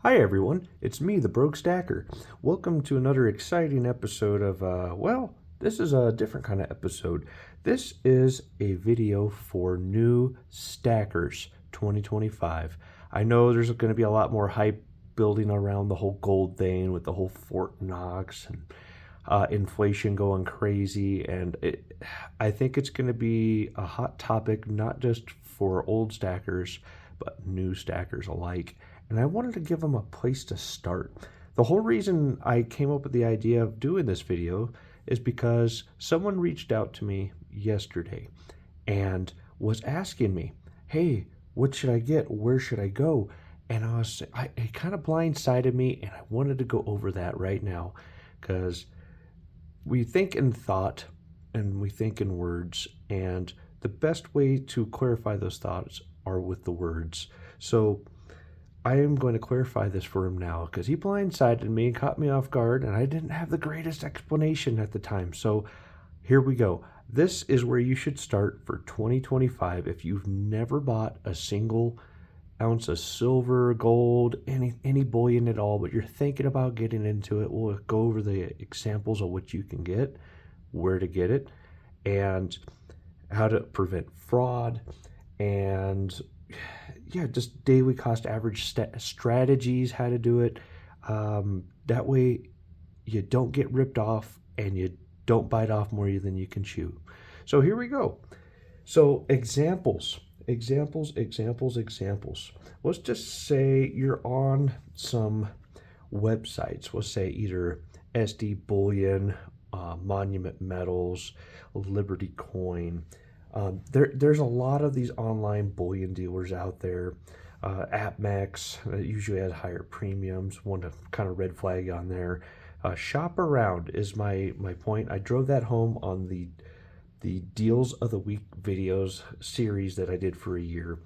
Hi everyone, it's me, the Broke Stacker. Welcome to another exciting episode of, this is a different kind of episode. This is a video for new stackers 2025. I know there's going to be a lot more hype building around the whole gold thing with the whole Fort Knox and inflation going crazy, and I think it's going to be a hot topic not just for old stackers, but new stackers alike. And I wanted to give them a place to start. The whole reason I came up with the idea of doing this video is because someone reached out to me yesterday and was asking me, hey, what should I get? Where should I go? And it kind of blindsided me, and I wanted to go over that right now because we think in thought and we think in words, and the best way to clarify those thoughts are with the words. So I am going to clarify this for him now because he blindsided me and caught me off guard, and I didn't have the greatest explanation at the time. So here we go. This is where you should start for 2025 if you've never bought a single ounce of silver, gold, any bullion at all, but you're thinking about getting into it. We'll go over the examples of what you can get, where to get it, and how to prevent fraud, and just daily cost average strategies, how to do it. That way you don't get ripped off and you don't bite off more than you can chew. So here we go. So examples. Let's just say you're on some websites. Let's say either SD Bullion, Monument Metals, Liberty Coin. There's a lot of these online bullion dealers out there. AppMex usually has higher premiums. One to kind of red flag on there. Shop around is my point. I drove that home on the Deals of the Week videos series that I did for a year.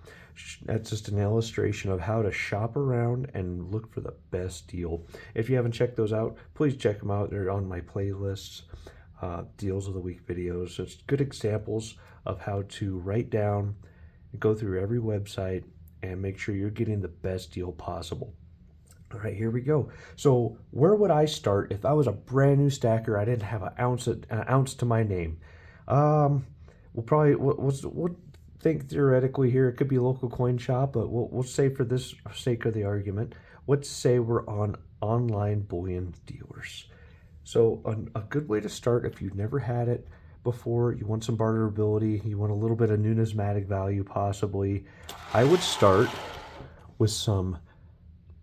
That's just an illustration of how to shop around and look for the best deal. If you haven't checked those out, please check them out. They're on my playlists. Deals of the Week videos. So it's good examples of how to write down and go through every website and make sure you're getting the best deal possible. All right, here we go. So where would I start if I was a brand new stacker? I didn't have an ounce to my name. We'll think theoretically here. It could be a local coin shop, but we'll say for this sake of the argument, let's say we're on online bullion dealers. So a good way to start if you've never had it before, you want some barterability, you want a little bit of numismatic value possibly, I would start with some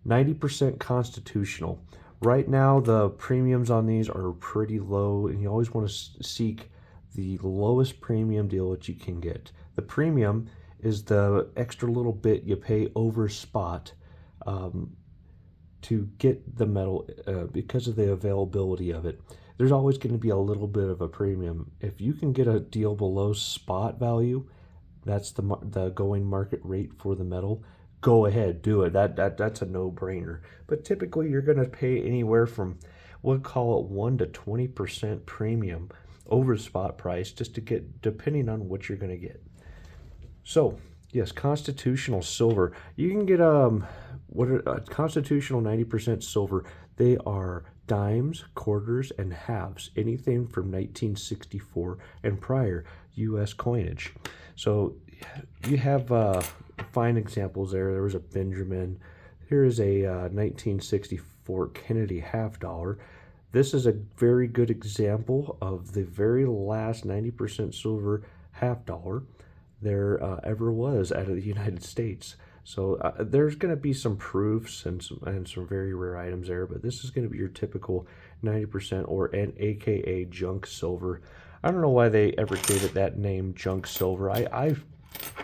90% constitutional. Right now the premiums on these are pretty low, and you always want to seek the lowest premium deal that you can get. The premium is the extra little bit you pay over spot to get the metal because of the availability of it. There's always going to be a little bit of a premium. If you can get a deal below spot value, that's the going market rate for the metal, go ahead, do it. That's a no-brainer. But typically you're going to pay anywhere from, we'll call it 1 to 20% premium over spot price just to get, depending on what you're going to get. So yes, constitutional silver. You can get constitutional 90% silver. They are dimes, quarters, and halves. Anything from 1964 and prior U.S. coinage. So you have fine examples there. There was a Benjamin. Here is a 1964 Kennedy half dollar. This is a very good example of the very last 90% silver half dollar there ever was out of the United States. So there's going to be some proofs and some very rare items there, but this is going to be your typical 90% or an AKA junk silver. I don't know why they ever gave it that name, junk silver. I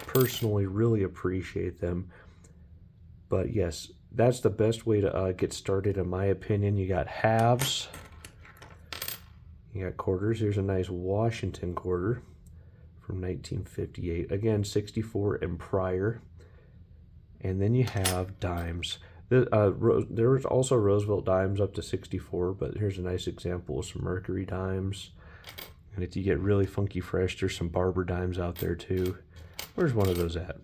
personally really appreciate them, but yes, that's the best way to get started in my opinion. You got halves, you got quarters. Here's a nice Washington quarter from 1958, again 64 and prior. And then you have dimes. There was also Roosevelt dimes up to 64, but here's a nice example of some Mercury dimes. And if you get really funky fresh, there's some Barber dimes out there too. Where's one of those at?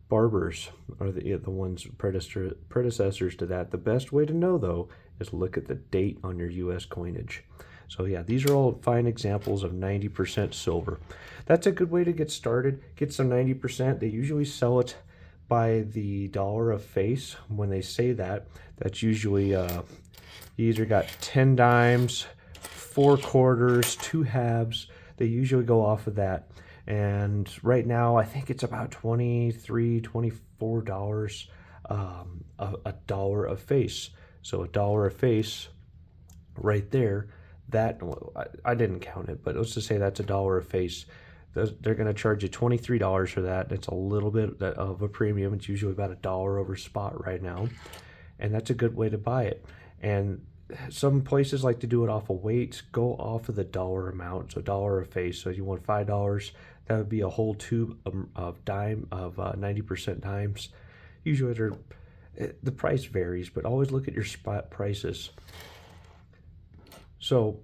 Barbers are the ones predecessors to that. The best way to know, though, is look at the date on your U.S. coinage. So yeah, these are all fine examples of 90% silver. That's a good way to get started. Get some 90%. They usually sell it by the dollar a face. When they say that, that's usually you either got 10 dimes, 4 quarters, 2 halves. They usually go off of that. And right now, I think it's about $23, $24 a dollar a face. So a dollar a face right there, that I didn't count it, but let's just say that's a dollar a face. They're going to charge you $23 for that. It's a little bit of a premium. It's usually about $1 over spot right now. And that's a good way to buy it. And some places like to do it off of weight. Go off of the dollar amount, so dollar a face. So you want $5, that would be a whole tube of 90% dimes. Usually the price varies, but always look at your spot prices. So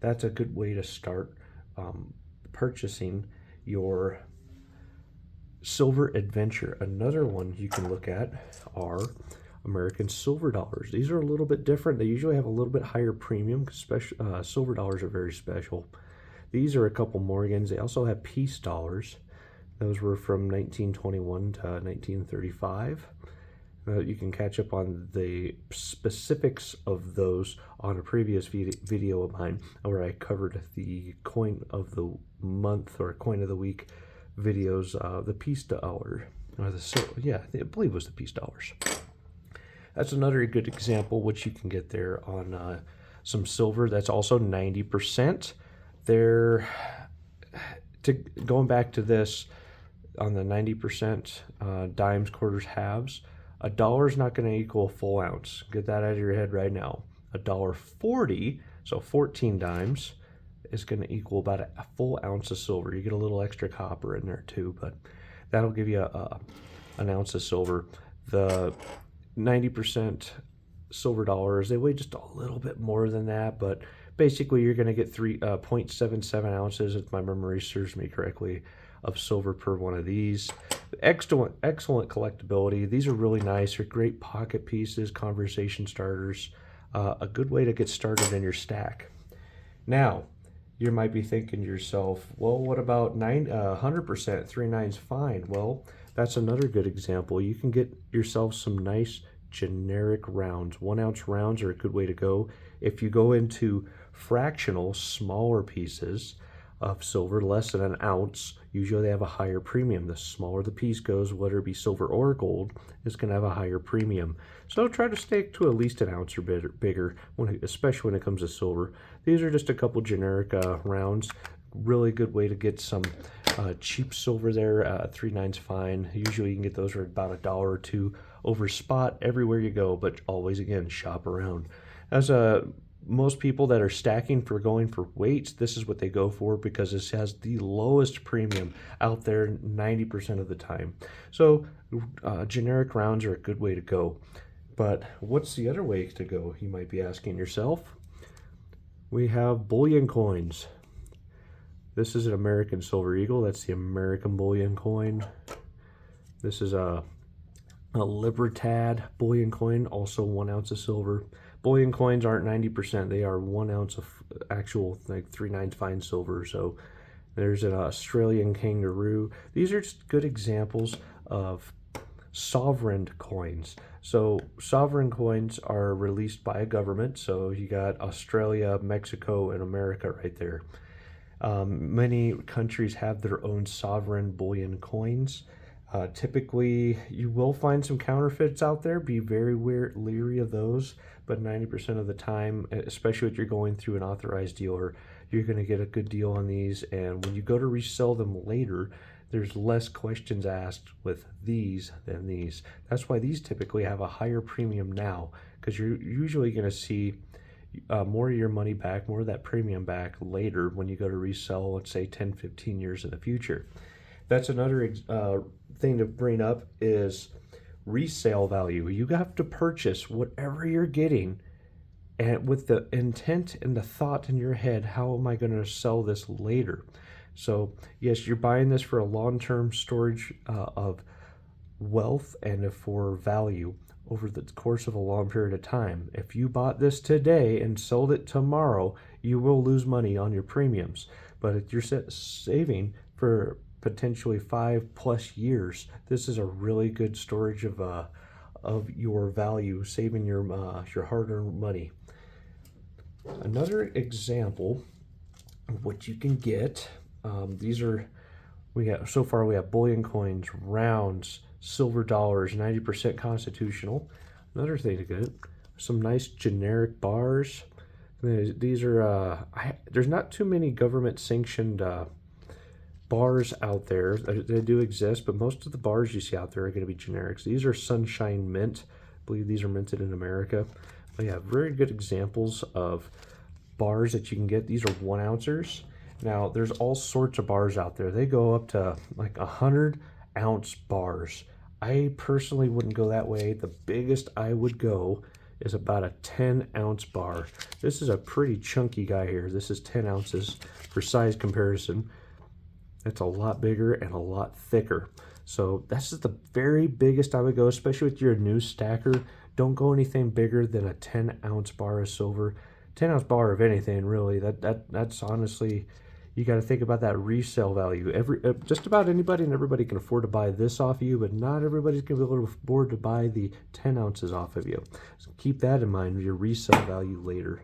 that's a good way to start purchasing your silver adventure. Another one you can look at are American silver dollars. These are a little bit different. They usually have a little bit higher premium because silver dollars are very special. These are a couple Morgans. They also have peace dollars. Those were from 1921 to 1935. You can catch up on the specifics of those on a previous video of mine where I covered the coin of the month or coin of the week videos, the peace dollar. Or I believe it was the peace dollars. That's another good example, which you can get there on some silver. That's also 90%. Going back to this, on the 90% dimes, quarters, halves, $1 is not going to equal a full ounce. Get that out of your head right now. $1.40, so 14 dimes, is going to equal about a full ounce of silver. You get a little extra copper in there too, but that'll give you an ounce of silver. The 90% silver dollars, they weigh just a little bit more than that, but basically you're going to get 0.77 ounces, if my memory serves me correctly, of silver per one of these. Excellent collectability. These are really nice. They're great pocket pieces, conversation starters, a good way to get started in your stack. Now, you might be thinking to yourself, well, what about 100%? 3 nines fine. Well, that's another good example. You can get yourself some nice generic rounds. 1 ounce rounds are a good way to go. If you go into fractional, smaller pieces of silver, less than an ounce, usually they have a higher premium. The smaller the piece goes, whether it be silver or gold, is going to have a higher premium. So try to stick to at least an ounce or bigger, especially when it comes to silver. These are just a couple generic rounds. Really good way to get some cheap silver there. 3 nines fine. Usually you can get those for about $1 or $2 over spot everywhere you go, but always, again, shop around. As most people that are stacking for going for weights, this is what they go for because this has the lowest premium out there 90% of the time. So generic rounds are a good way to go. But what's the other way to go, you might be asking yourself? We have bullion coins. This is an American Silver Eagle. That's the American bullion coin. This is a Libertad bullion coin, also 1 ounce of silver. Bullion coins aren't 90%. They are 1 ounce of actual, like 3 nines fine silver. So there's an Australian kangaroo. These are just good examples of sovereign coins. So sovereign coins are released by a government. So you got Australia, Mexico, and America right there. Many countries have their own sovereign bullion coins. Typically, you will find some counterfeits out there. Be very leery of those. But 90% of the time, especially if you're going through an authorized dealer, you're going to get a good deal on these. And when you go to resell them later, there's less questions asked with these than these. That's why these typically have a higher premium now, because you're usually going to see more of your money back, more of that premium back later when you go to resell, let's say 10, 15 years in the future. That's another thing to bring up is resale value. You have to purchase whatever you're getting and with the intent and the thought in your head, how am I going to sell this later? So yes, you're buying this for a long-term storage of wealth and for value over the course of a long period of time. If you bought this today and sold it tomorrow, you will lose money on your premiums. But if you're saving for potentially 5+ years, this is a really good storage of your value, saving your hard-earned money. Another example of what you can get, we have bullion coins, rounds, silver dollars, 90% constitutional. Another thing to get, some nice generic bars. These are there's not too many government sanctioned bars out there. They do exist, but most of the bars you see out there are going to be generics. These are Sunshine Mint. I believe these are minted in America. But yeah, very good examples of bars that you can get. These are 1 ounces. Now, there's all sorts of bars out there. They go up to like 100-ounce bars. I personally wouldn't go that way. The biggest I would go is about a 10-ounce bar. This is a pretty chunky guy here. This is 10 ounces for size comparison. It's a lot bigger and a lot thicker. So this is the very biggest I would go, especially with your new stacker. Don't go anything bigger than a 10-ounce bar of silver. 10-ounce bar of anything, really. That's honestly, you got to think about that resale value. Just about anybody and everybody can afford to buy this off of you, but not everybody's going to be able to afford to buy the 10 ounces off of you. So keep that in mind, your resale value later.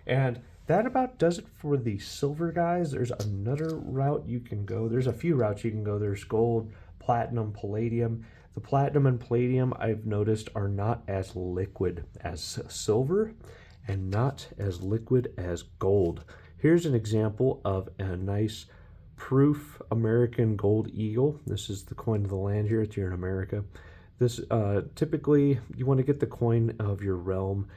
And that about does it for the silver guys. There's another route you can go. There's a few routes you can go. There's gold, platinum, palladium. The platinum and palladium, I've noticed, are not as liquid as silver and not as liquid as gold. Here's an example of a nice proof American gold eagle. This is the coin of the land here if you're in America. This typically you want to get the coin of your realm.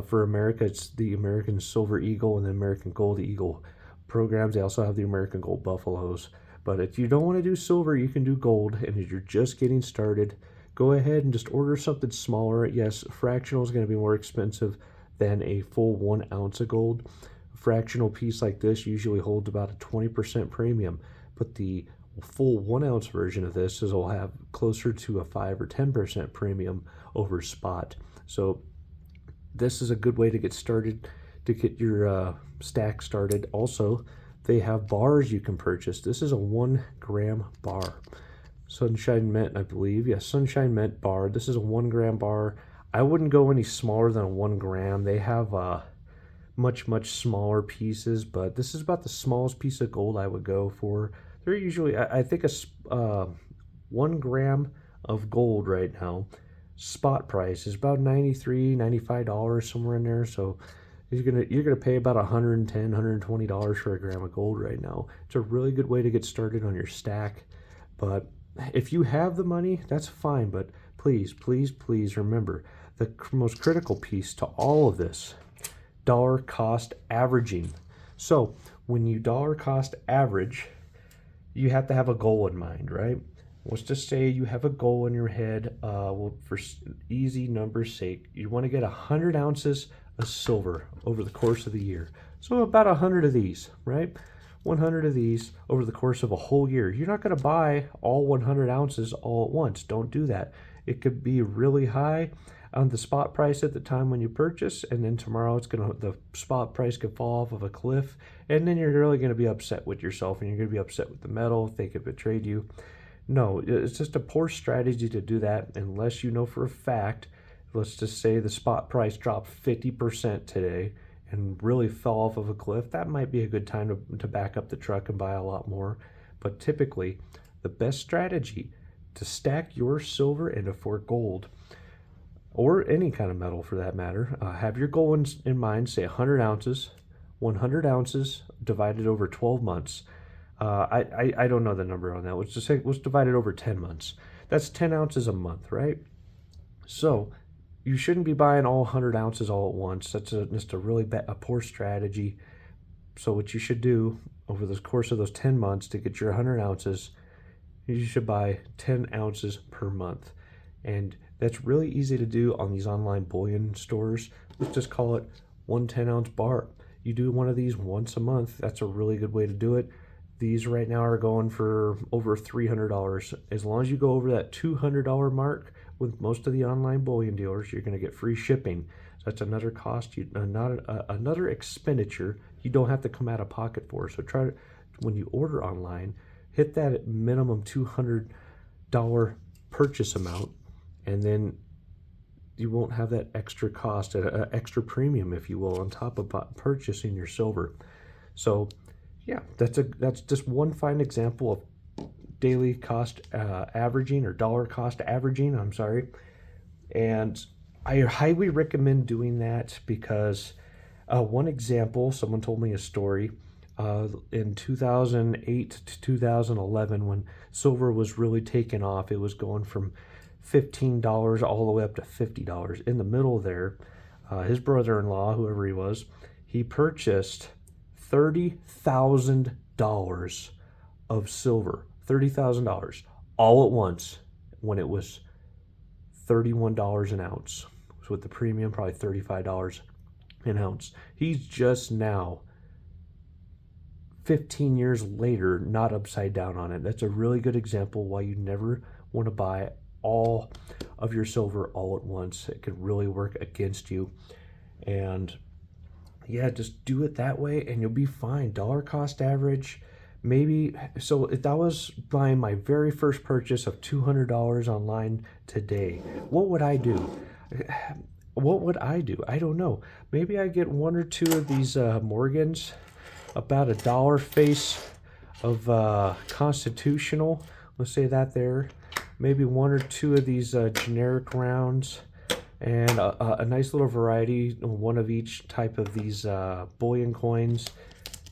For America, it's the American Silver Eagle and the American Gold Eagle programs. They also have the American Gold Buffaloes. But if you don't want to do silver, you can do gold. And if you're just getting started, go ahead and just order something smaller. Yes, fractional is going to be more expensive than a full 1 ounce of gold. A fractional piece like this usually holds about a 20% premium, but the full 1 ounce version of this will have closer to a 5 or 10% premium over spot. So this is a good way to get started, to get your stack started. Also, they have bars you can purchase. This is a 1 gram bar. Sunshine Mint, I believe. Yes, Sunshine Mint bar. This is a 1 gram bar. I wouldn't go any smaller than a 1 gram. They have much smaller pieces, but this is about the smallest piece of gold I would go for. They're usually, I think, 1 gram of gold right now, spot price is about $93, $95, somewhere in there. So you're gonna pay about $110, $120 for a gram of gold right now. It's a really good way to get started on your stack. But if you have the money, that's fine. But please remember the most critical piece to all of this: dollar cost averaging. So when you dollar cost average, you have to have a goal in mind, right? Let's just say you have a goal in your head. Well, for easy numbers' sake, you want to get 100 ounces of silver over the course of the year. So about 100 of these, right? 100 of these over the course of a whole year. You're not going to buy all 100 ounces all at once. Don't do that. It could be really high on the spot price at the time when you purchase, and then tomorrow the spot price could fall off of a cliff, and then you're really going to be upset with yourself, and you're going to be upset with the metal if they could betrayed you. No, it's just a poor strategy to do that unless you know for a fact. Let's just say the spot price dropped 50% today and really fell off of a cliff. That might be a good time to back up the truck and buy a lot more. But typically, the best strategy to stack your silver and for gold, or any kind of metal for that matter, have your goal in mind, say 100 ounces, 100 ounces divided over 12 months. I don't know the number on that. Let's just say let's divide it over 10 months. That's 10 ounces a month, right? So you shouldn't be buying all 100 ounces all at once. That's just a really a poor strategy. So what you should do over the course of those 10 months to get your 100 ounces, you should buy 10 ounces per month. And that's really easy to do on these online bullion stores. Let's just call it 1 10-ounce bar. You do one of these once a month. That's a really good way to do it. These right now are going for over $300. As long as you go over that $200 mark with most of the online bullion dealers, you're going to get free shipping. So that's another cost, another expenditure you don't have to come out of pocket for. So try to, when you order online, hit that minimum $200 purchase amount, and then you won't have that extra cost, an extra premium, if you will, on top of purchasing your silver. So yeah, that's just one fine example of daily cost averaging, or dollar cost averaging, I'm sorry. And I highly recommend doing that because one example, someone told me a story in 2008 to 2011, when silver was really taking off. It was going from $15 all the way up to $50. In the middle there, his brother-in-law, whoever he was, he purchased $30,000 of silver, $30,000 all at once, when it was $31 an ounce. So with the premium, probably $35 an ounce. He's just now, 15 years later, not upside down on it. That's a really good example why you never want to buy all of your silver all at once. It could really work against you. And yeah, just do it that way and you'll be fine. Dollar cost average, maybe. So if that was buying my very first purchase of $200 online today, what would I do? What would I do? I don't know. Maybe I get one or two of these Morgans, about $1 face of constitutional, let's say that there. Maybe one or two of these generic rounds, and a nice little variety, one of each type of these bullion coins,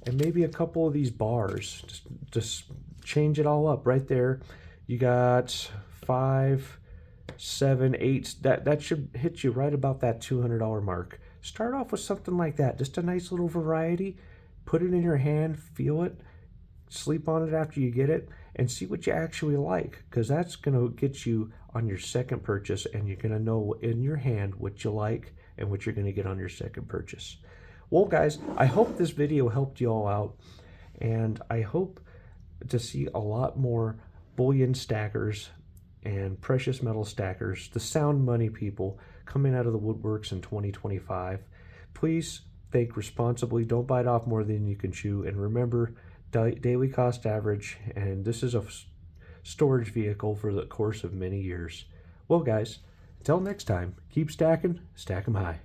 and maybe a couple of these bars. Just change it all up right there. You got 5, 7, 8. That should hit you right about that $200 mark. Start off with something like that, just a nice little variety. Put it in your hand, feel it, sleep on it after you get it, and see what you actually like, because that's going to get you on your second purchase, and you're going to know in your hand what you like and what you're going to get on your second purchase. Well, guys, I hope this video helped you all out, and I hope to see a lot more bullion stackers and precious metal stackers, the sound money people, coming out of the woodworks in 2025. Please think responsibly. Don't bite off more than you can chew. And remember, daily cost average. And this is a storage vehicle for the course of many years. Well, guys, until next time, keep stacking, stack 'em high.